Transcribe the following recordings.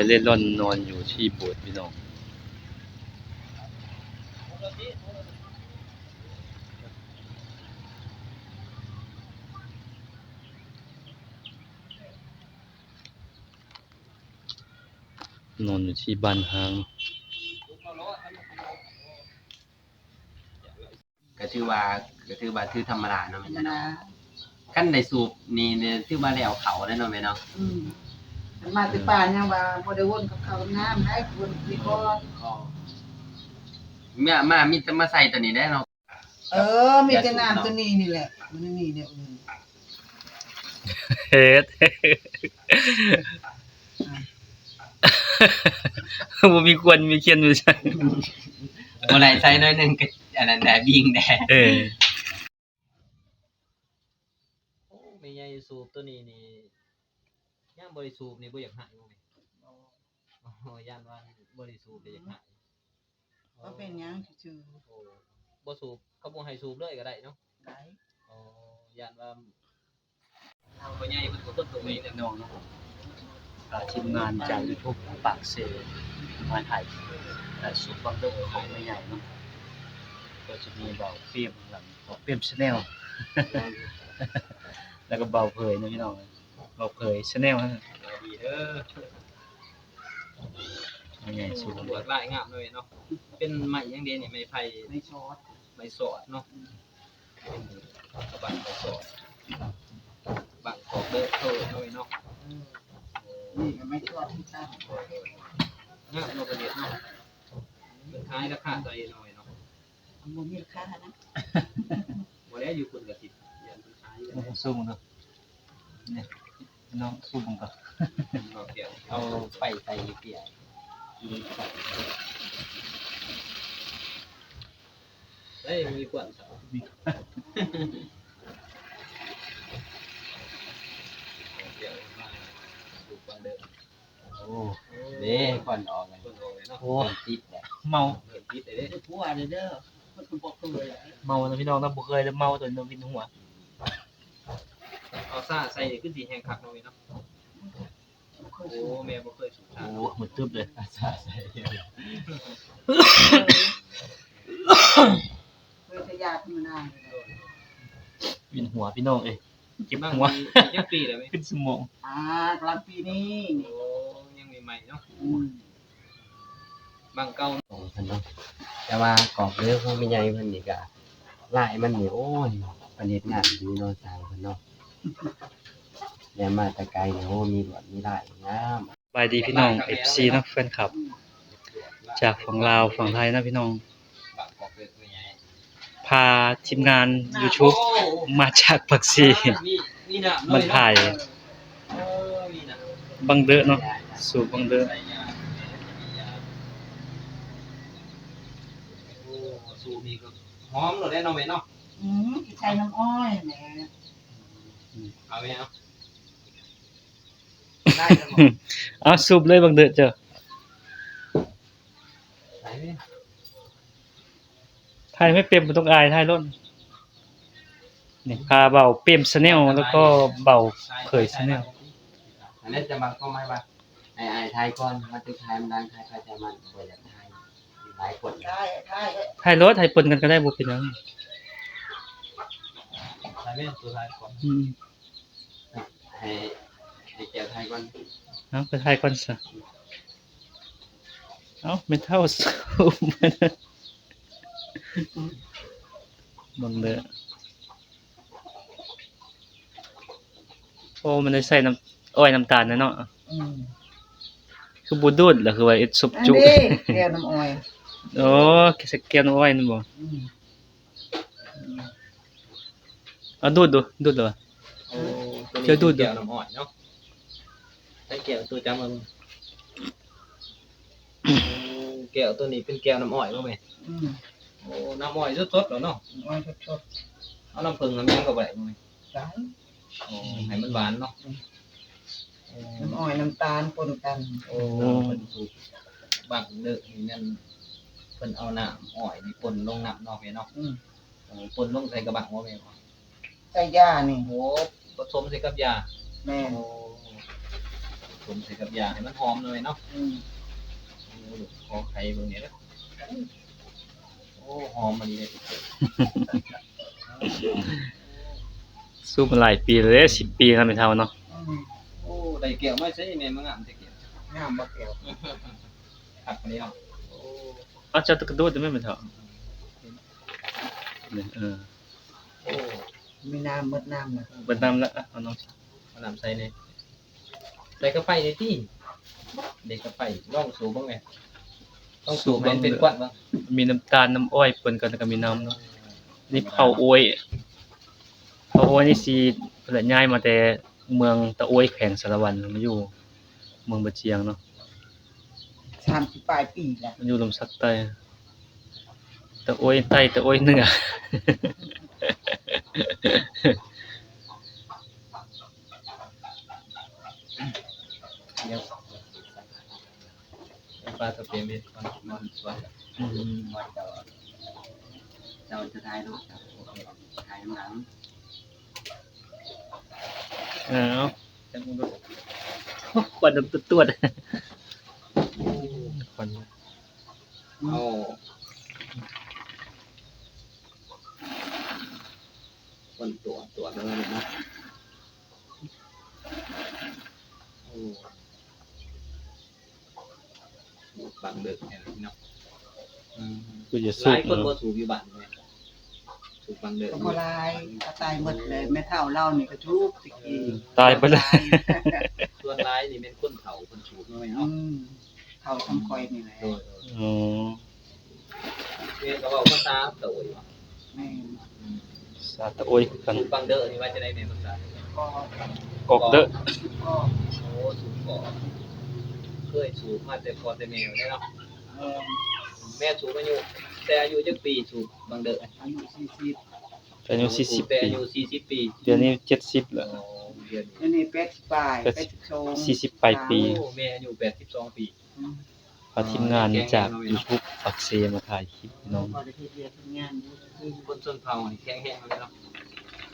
เล่ร่อนนอนอยู่ที่โบสถ์พี่น้องนอนอยู่ที่บ้านฮางก็ถือว่าถือธรรมดาเนาะแม่เนาะขั้นได้สูบนี่เนี่ยถือว่าแล้วเขาได้เนาะแม่เนาะมาติป่ายังว่าบ่ได้วนกับเขาน้ำได้วนที่ก่อนมีแต่มาใส่ตัวนี้ได้เนาะมีแต่น้ำตัวนี้นี่แหละมันนี่เนี่ยเฮ็ดบ่มีควรมีเคียนอยู่ซั่นบ่ได้ใส่น้อยนึงก็อันนั้นแหละบิ่งแหละโอ้แม่ใหญ่สูบตัวนี้นี่ย่างบ่ได้สูบนี่บ่อยากหายบ่แม่อ๋อย่านว่าบ่ได้สูบเลยอยากหายว่าเป็นหยังซื่อโอ้บ่สูบเขาบ่ให้สูบเลยก็ได้เนาะได้อ๋อย่านว่าพ่อใหญ่เพิ่นก็ต้นตัวนี้น้องเนาะทีมงานจาก YouTube ปากเซมาถ่ายสุดบังเดอร์ของแม่ใหญ่เนาะก็จะมีเบาเปรี้ยมหลังเบาเปรี้ยม Channel แล้วก็เบาเผยนะพี่น้องเบาเผย Channel ฮะดีเด้อแม่ใหญ่สุด ตำรวจลายงามเลยเนาะเป็นไม้หยังเด้นี่ไม้ไผ่ไม่ชอดไม้สอดเนาะเป็นบังไม้สอดบังของเด้อโตหน่อยเนาะนี่ก็ไม่ชอดที่ตั้งงามเนาะประเดี๋ยวเนาะเป็นท้ายราคาใจหน่อยเนาะบ่มีราคานะบ่ได้อยู่คุณก็สิยันเป็นท้ายมันสูงเนาะเนี่ยน้องสูงก็เดี๋ยวเอาไปใส่เปียกเฮ้ยมีกวนเสาเดี๋ยวมาดูกวนเดิมโอ้เด้ก่อนออกเลยโอ้ติดแหละเมาติดเด้ผัวเด้อมันก็บ่เคยเมานะพี่น้องนะบ่เคยแล้วเมาจนวินหัวเอาซ่าใส่ขึ้นสีแห้งคักหน่อยเนาะโอ้แม่บ่เคยสูบซ่าโอ้หมดตึ๊บเลยซ่าใส่เคยทยาธรรมดาวินหัวพี่น้องเอ้ยเจ็บหัวยังปีเลยมั้ยขึ้นสมองกลางปีนี้โอ้ยังใหม่ๆเนาะบางเก่าของเพิ่นเนาะแต่ว่ากอกเด้อของแม่ใหญ่เพิ่นนี่ก็ลายมันนี่โอ้ยประดิษฐ์งานดีเนาะสร้างเพิ่นเนาะแล้วมาแต่ไกลเนี่ยโอ้มีลวดมีลายงามบายดีพี่น้อง FC เนาะแฟนคลับจากฝั่งลาวฝั่งไทยนะพี่น้องพาทีมงาน YouTube มาจากปักซีมาถ่ายบังเดอเนาะสู่บังเดอสูบนี่ก็หอมเลยได้เนาะแม่เนาะใช้น้ำอ้อยแหมเอาแม่เอาได้แล้วบ่เอาสูบเลยบังเดอเจ้าถ่ายไม่เป็นบ่ต้องอายถ่ายล้นนี่พาเบาเปรม Channel แล้วก็เบาเผย Channel อันนี้จะมาก็ไม่ว่าไอ้ไทยก่อนมาตึกไทยมันดังไทยจะมันบ่อยากไทยหลายคนถ่ายรถถ่ายปนกันก็ได้บ่เป็นหยังถ่ายแม่ตัวถ่ายก่อนให้แก้ไทยก่อนเอาไปถ่ายก่อนซะเอ้าไม่เท่าสูบบังเด้อโอ้มันได้ใส่น้ำอ้อยน้ำตาลนะเนาะคือบ่ดูดล่ะคือว่าเอ็ดซุปจุแก้วน้ำอ้อยโอ้แก้วน้ำอ้อยนั่นบ่เอาดูดดูดูดเหรอเจ้าดูดแก้วน้ำอ้อยเนาะใส่แก้วตัวจำเอาแก้วตัวนี้เป็นแก้วน้ำอ้อยบ่แม่โอ้น้ำอ้อยสดๆเหรอเนาะอ้อยสดๆเอาน้ำผึ้งน้ำยังก็บ่ได้บ่แม่ได้โอ้ให้มันหวานเนาะน้ำอ้อยน้ำตาลปนกันโอ้เพิ่นสูบบังเด้อนี่นั่นเพิ่นเอาน้ำอ้อยนี่ป่นลงน้ำเนาะแม่เนาะป่นลงใส่กระบะบ่แม่บ่ ใส่ย่านี่โอ้ผสมใส่กับยาแม่โอ้ ผมใส่กับยาให้มันหอมหน่อยเนาะ อืม โอ้ลูกคอไข่เบิ่งนี่เด้อโอ้หอมมันนี่เลย สู้มาหลายปีเลย10 ปีแล้วไม่เท่าเนาะ อืม โอ้ได้แก้วมาใส่แม่มางามแต่แก้ว งามบ่แก้ว ครับอันนี้เนาะโอ้ เอาเจ้าตะกระโดดได้ไหมไม่เท่าเนี่ยโอ้ มีน้ำหมดน้ำนะ เบิดน้ำละเอาน้อง เอาน้ำใส่นี่ใส่กระไฟในที่เด็กกระไฟลองสูบบ้างไหมต้องสูบให้มันเป็นควันบ้าง มีน้ำตาลน้ำอ้อยปนกันแล้วก็มีน้ำเนาะนี่เผาอ้อยนี่สิเพิ่นย้ายมาแต่เมืองตะโอยแขวงสารวัตรมาอยู่เมืองบะเจียงเนาะ 30ปลายปีแล้ว มันอยู่ลำสักใต้ตะโอยใต้ตะโอยเหนือ เดี๋ยวปลาตะเพียนเป็นมันสวย อืม เจ้าจะถ่ายรูปครับถ่ายหนัง เอาจังมึงดูควันน้ำตวดควัน เอาคนตัวนั่นเลยนะโอ้บังเด็กเนี่ยเนาะ กูจะ ห สู้ ลายคนบ่สูบอยู่บ้านเนี่ยสูบบังเด็ก ก็บ่ลายก็ตายหมดเลยแม่เฒ่าเรานี่ก็ทุกตะกี้ ตายไปเลย ส่วนหลายนี่เป็นคนเฒ่าคนสูบเนาะแม่ อื เนาะ มเฒ่าทำคอยนี่แหละ โดย อ๋อ เรียกก็เว้าภาษาตะโอยว่า แม่น สาตะโอยกัน สูบบังเด้อนี่ว่าจะได้แม่ภาษา ก็ กอกเด้อ ก็ โอ้สูบก่อนเคยสูบมาแต่พอแต่แม่ได้เนาะ เอ่อ แม่สูบอายุแต่อายุจักปีสูบบังเด้อ อายุ40 อายุ สูบแต่ 40 ปี อายุ40 ปี เดี๋ยวนี้70แล้ว อ๋อเดือน อันนี้80ปลาย82 40ปลายปี โอ้แม่อายุ82 ปี อืม พาทีมงานจาก YouTube ปักเซมาถ่ายคลิปพี่น้อง บ่ได้เฮ็ดเวียกเฮ็ดงานอยู่คือ คนส่วนเผานี่แข็งแรงเลยเนาะ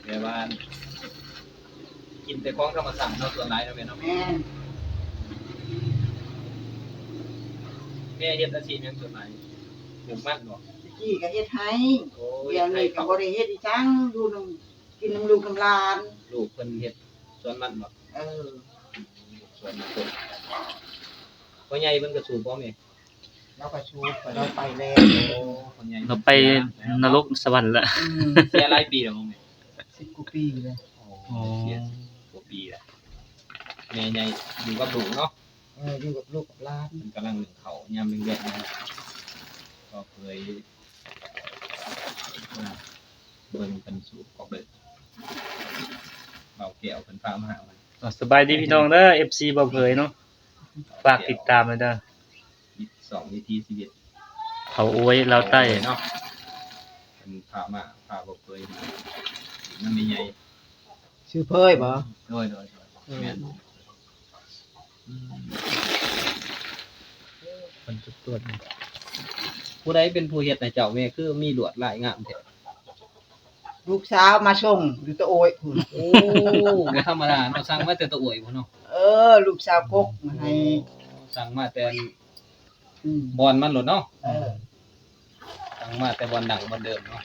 แต่ว่ากินแต่ของธรรมชาติเนาะส่วนหลายเนาะแม่เนาะ แม่น แม่เฮ็ดอาชีพหยังส่วนหลายปลูกมันบ่ ตะกี้ก็เฮ็ดให้ โอ้ เดี๋ยวนี้ก็บ่ได้เฮ็ดอีจังอยู่นำกินน้ำลูกน้ำหลาน ลูกเพิ่นเฮ็ดสวนมันบ่ เออ สวนมันเพิ่นพ่อใหญ่เพิ่นก็สูบบ่แม่ เราก็ชูไปเราไปแล้ว โอ้พ่อใหญ่ เราไปนรกสวรรค์ละ อืม เสียหลายปีแล้วบ่แม่ 10กว่าปีเลย โอ้เสียกว่าปีแล้วแม่ใหญ่อยู่กับลูกเนาะ อยู่กับลูกกับหลาน มันกำลังหนึ่งเขายามเดือดๆนะครับก็เคยเบิ่งเป็นสูตรของเด็กเบาแก้วเป็นฟ้ามาหามัน สบายดีพี่น้องเด้อ FC บ่เผยเนาะฝากติดตามเลยเด้อ 2วิธีชีวิต เขาโอ้ยลาวใต้ เนาะเป็นพามาพาบ่เคยมันมีใหญ่ ชื่อเพยบ่ โดยแม่น คนตรวจ ผู้ใดเป็นผู้เฮ็ดให้เจ้าแม่คือมีลวดลายงามแท้ ลูกสาวมาส่งอยู่ตะโอยพุ่น โอ้บ่ธรรมดาเนาะสั่งมาแต่ตะอวยพุ่นเนาะ ลูกสาวกกมาให้ สั่งมาแต่ อืม บอนมันโลดเนาะ เออ สั่งมาแต่บอนดังบอนเดิมเนาะ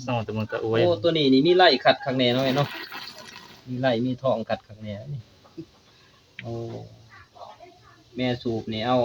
ส่องแต่เมืองตะโอย โอ้ตัวนี้นี่มีไล่ขัดข้างในเนาะแม่เนาะมีไล่มีทองขัดข้างในนี่โอ้แม่สูบนี่เอา